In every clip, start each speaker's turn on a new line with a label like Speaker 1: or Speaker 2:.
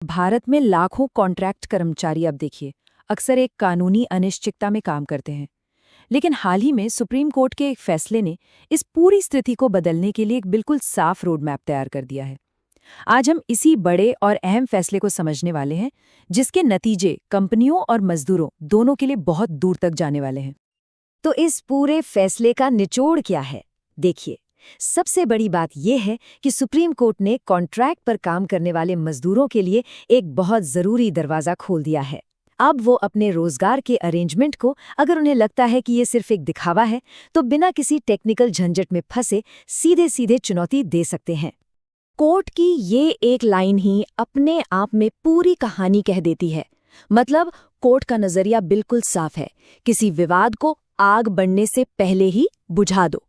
Speaker 1: भारत में लाखों कॉन्ट्रैक्ट कर्मचारी अब देखिए अक्सर एक कानूनी अनिश्चितता में काम करते हैं। लेकिन हाल ही में सुप्रीम कोर्ट के एक फैसले ने इस पूरी स्थिति को बदलने के लिए एक बिल्कुल साफ रोड मैप तैयार कर दिया है। आज हम इसी बड़े और अहम फैसले को समझने वाले हैं, जिसके नतीजे कंपनियों और मजदूरों दोनों के लिए बहुत दूर तक जाने वाले हैं।
Speaker 2: तो इस पूरे फैसले का निचोड़ क्या है? देखिए, सबसे बड़ी बात यह है कि सुप्रीम कोर्ट ने कॉन्ट्रैक्ट पर काम करने वाले मजदूरों के लिए एक बहुत जरूरी दरवाजा खोल दिया है। अब वो अपने रोजगार के अरेंजमेंट को, अगर उन्हें लगता है कि ये सिर्फ एक दिखावा है, तो बिना किसी टेक्निकल झंझट में फंसे सीधे सीधे चुनौती दे सकते हैं। कोर्ट की ये एक लाइन ही अपने आप में पूरी कहानी कह देती है। मतलब कोर्ट का नजरिया बिल्कुल साफ है, किसी विवाद को आग बढ़ने से पहले ही बुझा दो।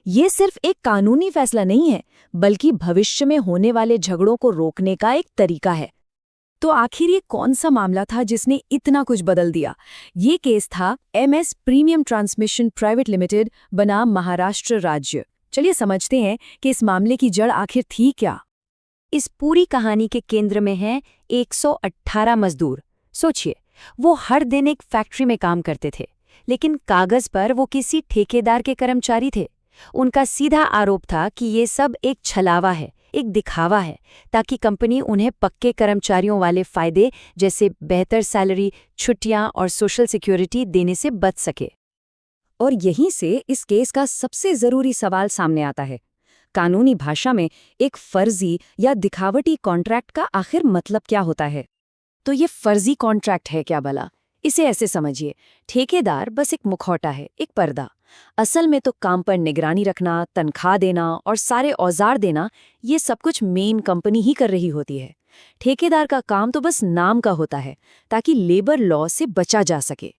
Speaker 2: ये सिर्फ एक कानूनी फैसला नहीं है, बल्कि भविष्य में होने वाले झगड़ों को रोकने का एक तरीका है।
Speaker 1: तो आखिर ये कौन सा मामला था जिसने इतना कुछ बदल दिया? ये केस था MS premium transmission private limited बनाम महाराष्ट्र राज्य। चलिए समझते हैं कि इस मामले की जड़ आखिर थी क्या।
Speaker 2: इस पूरी कहानी के केंद्र में हैं 118 मजदूर। सोचिए, वो हर दिन एक फैक्ट्री में काम करते थे, लेकिन कागज पर वो किसी ठेकेदार के कर्मचारी थे। उनका सीधा आरोप था कि ये सब एक छलावा है, एक दिखावा है, ताकि कंपनी उन्हें पक्के कर्मचारियों वाले फायदे जैसे बेहतर सैलरी, छुट्टियां और सोशल सिक्योरिटी देने से बच सके। और यहीं से इस केस का सबसे जरूरी सवाल सामने आता है। कानूनी भाषा में एक फर्जी या दिखावटी कॉन्ट्रैक्ट का आखिर मतलब क्या होता है?
Speaker 1: तो ये फर्जी कॉन्ट्रैक्ट है क्या भला? इसे ऐसे समझिए, ठेकेदार बस एक मुखौटा है, एक पर्दा। असल में तो काम पर निगरानी रखना, तनख्वाह देना और सारे औजार देना, ये सब कुछ मेन कंपनी ही कर रही होती है। ठेकेदार का काम तो बस नाम का होता है, ताकि लेबर लॉ से बचा जा सके।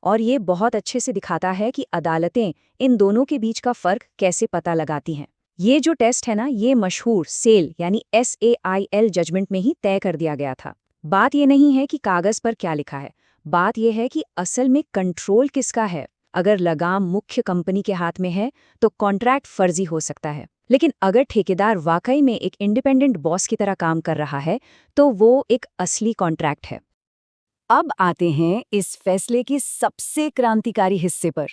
Speaker 2: और ये बहुत अच्छे से दिखाता है कि अदालतें इन दोनों के बीच का फर्क कैसे पता लगाती हैं। ये जो टेस्ट है ना, ये मशहूर सेल यानी SAIL जजमेंट में ही तय कर दिया गया था। बात ये नहीं है कि कागज पर क्या लिखा है, बात यह है कि असल में कंट्रोल किसका है। अगर लगाम मुख्य कंपनी के हाथ में है तो कॉन्ट्रैक्ट फर्जी हो सकता है, लेकिन अगर ठेकेदार वाकई में एक इंडिपेंडेंट बॉस की तरह काम कर रहा है तो वो एक असली कॉन्ट्रैक्ट है। अब आते हैं इस फैसले के सबसे क्रांतिकारी हिस्से पर,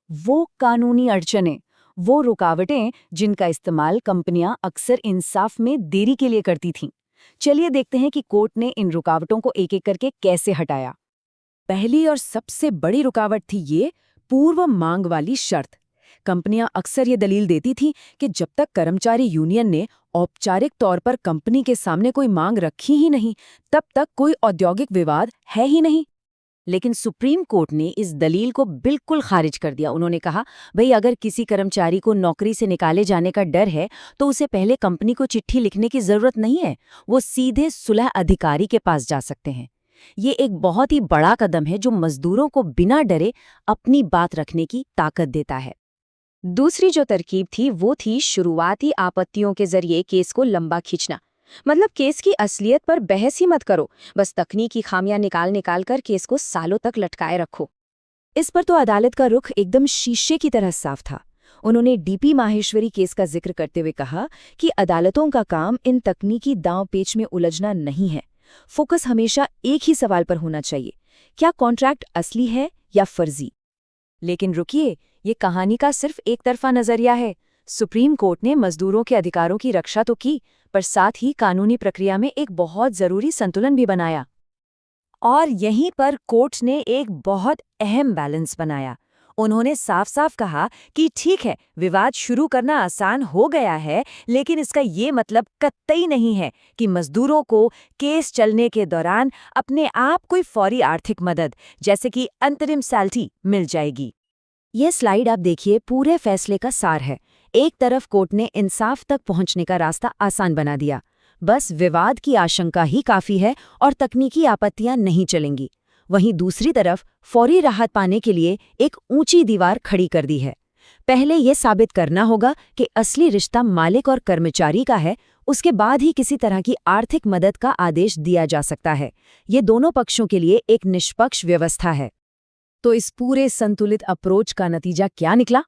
Speaker 2: वो कानूनी अड़चनें, वो रुकावटें जिनका इस्तेमाल कंपनियां अक्सर इंसाफ में देरी के लिए करती थीं। चलिए देखते हैं कि कोर्ट ने इन रुकावटों को एक एक करके कैसे हटाया।
Speaker 1: पहली और सबसे बड़ी रुकावट थी ये पूर्व मांग वाली शर्त। कंपनियां अक्सर ये दलील देती थीं कि जब तक कर्मचारी यूनियन ने औपचारिक तौर पर कंपनी के सामने कोई मांग रखी ही नहीं, तब तक कोई औद्योगिक विवाद है ही नहीं।
Speaker 2: लेकिन सुप्रीम कोर्ट ने इस दलील को बिल्कुल खारिज कर दिया। उन्होंने कहा, भाई अगर किसी कर्मचारी को नौकरी से निकाले जाने का डर है तो उसे पहले कंपनी को चिट्ठी लिखने की जरूरत नहीं है, वो सीधे सुलह अधिकारी के पास जा सकते हैं। ये एक बहुत ही बड़ा कदम है जो मजदूरों को बिना डरे अपनी बात रखने की ताकत देता है। दूसरी जो तरकीब थी वो थी शुरुआती आपत्तियों के जरिए केस को लंबा खींचना। मतलब केस की असलियत पर बहस ही मत करो, बस तकनीकी खामियां निकाल कर केस को सालों तक लटकाए रखो। इस पर तो अदालत का रुख एकदम शीशे की तरह साफ था। उन्होंने DP माहेश्वरी केस का जिक्र करते हुए कहा कि अदालतों का काम इन तकनीकी दांव पेच में उलझना नहीं है। फोकस हमेशा एक ही सवाल पर होना चाहिए, क्या कॉन्ट्रैक्ट असली है या फर्जी। लेकिन रुकिए, ये कहानी का सिर्फ एक तरफा नजरिया है। सुप्रीम कोर्ट ने मजदूरों के अधिकारों की रक्षा तो की, पर साथ ही कानूनी प्रक्रिया में एक बहुत जरूरी संतुलन भी बनाया। और यहीं पर कोर्ट ने एक बहुत अहम बैलेंस बनाया। उन्होंने साफ साफ कहा कि ठीक है, विवाद शुरू करना आसान हो गया है, लेकिन इसका ये मतलब कतई नहीं है कि मजदूरों को केस चलने के दौरान अपने आप कोई फौरी आर्थिक मदद, जैसे कि अंतरिम सैलरी, मिल जाएगी। ये स्लाइड आप देखिए, पूरे फैसले का सार है। एक तरफ कोर्ट ने इंसाफ तक पहुंचने का रास्ता आसान बना दिया, बस विवाद की आशंका ही काफी है और तकनीकी आपत्तियां नहीं चलेंगी। वहीं दूसरी तरफ फौरी राहत पाने के लिए एक ऊंची दीवार खड़ी कर दी है। पहले यह साबित करना होगा कि असली रिश्ता मालिक और कर्मचारी का है, उसके बाद ही किसी तरह की आर्थिक मदद का आदेश दिया जा सकता है। ये दोनों पक्षों के लिए एक निष्पक्ष व्यवस्था है।
Speaker 1: तो इस पूरे संतुलित अप्रोच का नतीजा क्या निकला?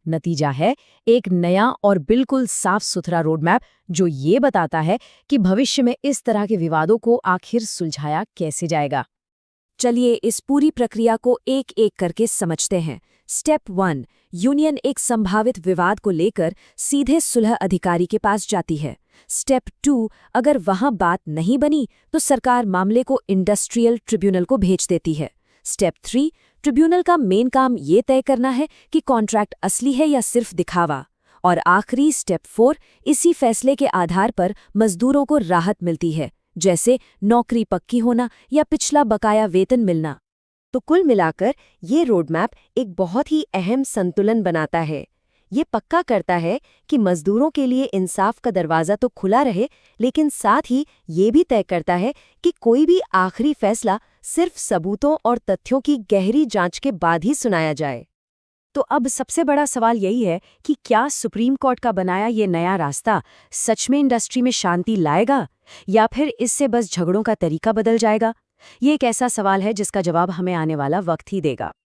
Speaker 2: नतीजा है एक नया और बिल्कुल साफ सुथरा रोड मैप जो ये बताता है कि भविष्य में इस तरह के विवादों को आखिर सुलझाया कैसे जाएगा।
Speaker 1: चलिए इस पूरी प्रक्रिया को एक एक करके समझते हैं। स्टेप 1, यूनियन एक संभावित विवाद को लेकर सीधे सुलह अधिकारी के पास जाती है। स्टेप 2, अगर वहां बात नहीं बनी तो सरकार मामले को इंडस्ट्रियल ट्रिब्यूनल को भेज देती है। स्टेप 3, ट्रिब्यूनल का मेन काम ये तय करना है कि कॉन्ट्रैक्ट असली है या सिर्फ दिखावा। और आखिरी स्टेप 4, इसी फैसले के आधार पर मजदूरों को राहत मिलती है, जैसे नौकरी पक्की होना या पिछला बकाया वेतन मिलना।
Speaker 2: तो कुल मिलाकर ये रोडमैप एक बहुत ही अहम संतुलन बनाता है। ये पक्का करता है कि मजदूरों के लिए इंसाफ का दरवाज़ा तो खुला रहे, लेकिन साथ ही ये भी तय करता है कि कोई भी आखिरी फैसला सिर्फ सबूतों और तथ्यों की गहरी जांच के बाद ही सुनाया जाए। तो अब सबसे बड़ा सवाल यही है कि क्या सुप्रीम कोर्ट का बनाया ये नया रास्ता सच में इंडस्ट्री में शांति लाएगा या फिर इससे बस झगड़ों का तरीका बदल जाएगा? ये एक ऐसा सवाल है जिसका जवाब हमें आने वाला वक्त ही देगा।